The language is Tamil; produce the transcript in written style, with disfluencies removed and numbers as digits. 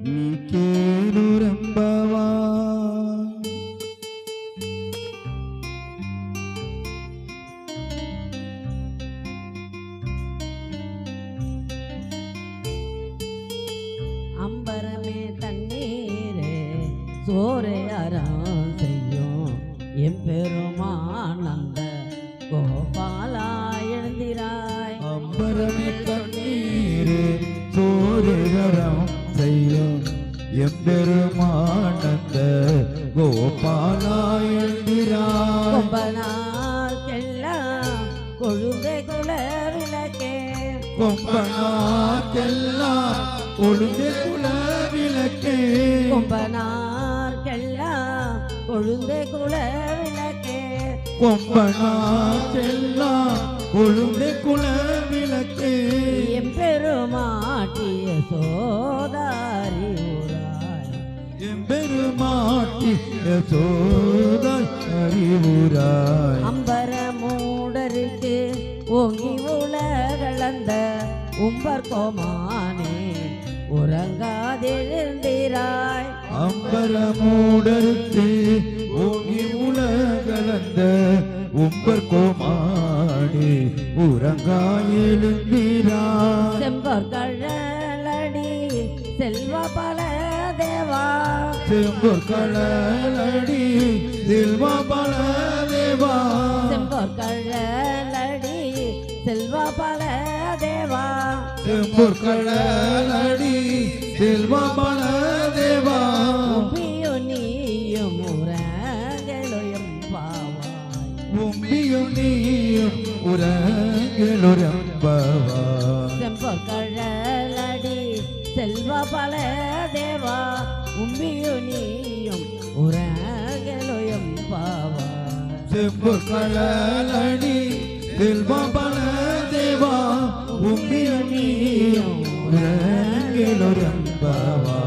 நீ கேளுரம்பவா அம்பரமே தண்ணீரே சோரே அறம் செய்யும் எம்பெருமானந்த கோபாலா எழுந்திராய். அம்பரமே தண்ணீரே சோரே அறம் செய்யும் எம்பெருமானந்த கோபாலா எழுந்திராய். கொம்பனார்க்கெல்லாம் கொழுந்தை குல விளக்கே கொம்பனார்க்கெல்லாம் கொழுந்தை குல விளக்கே கொம்பனார்க்கெல்லாம் கொழுந்தை குல விளக்கே கொம்பனார்க்கெல்லாம் கொழுந்தை குல விளக்கே எம்பெருமாட்டிய சோதாரி ஊராய். எம்பெருமாட்டி யசோதாய் அறிவுராய். அம்பர மூடருக்கு ஓங்கி உலகளந்த உம்பர் கோமானே உறங்காதெழுந்திராய். அம்பர மூடருக்கு ஓங்கி உலகளந்த உம்பர் கோமானே உறங்காயெழுந்திராய். செம்பர் கழலடி செல்வ பல தேவா செம்பொற் கடலடி செல்வ பல தேவா. செம்பர் கழலடி செல்வ பல தேவா செம்பொற் கடலடி செல்வ பல தேவா. உம்பியும் நீயும் உறங்கெழும் பாவாய். உம்பியும் நீயும் உறங்கெழும்பவா. செம்பர் கழலடி செல்வ பல தேவா உம்பியும் நீயும் உறங்கெழும் பாவாய். செம்பொற் கடலடி செல்வ பல தேவா. உம்பியும் நீயும் உறங்கெழும்பவா.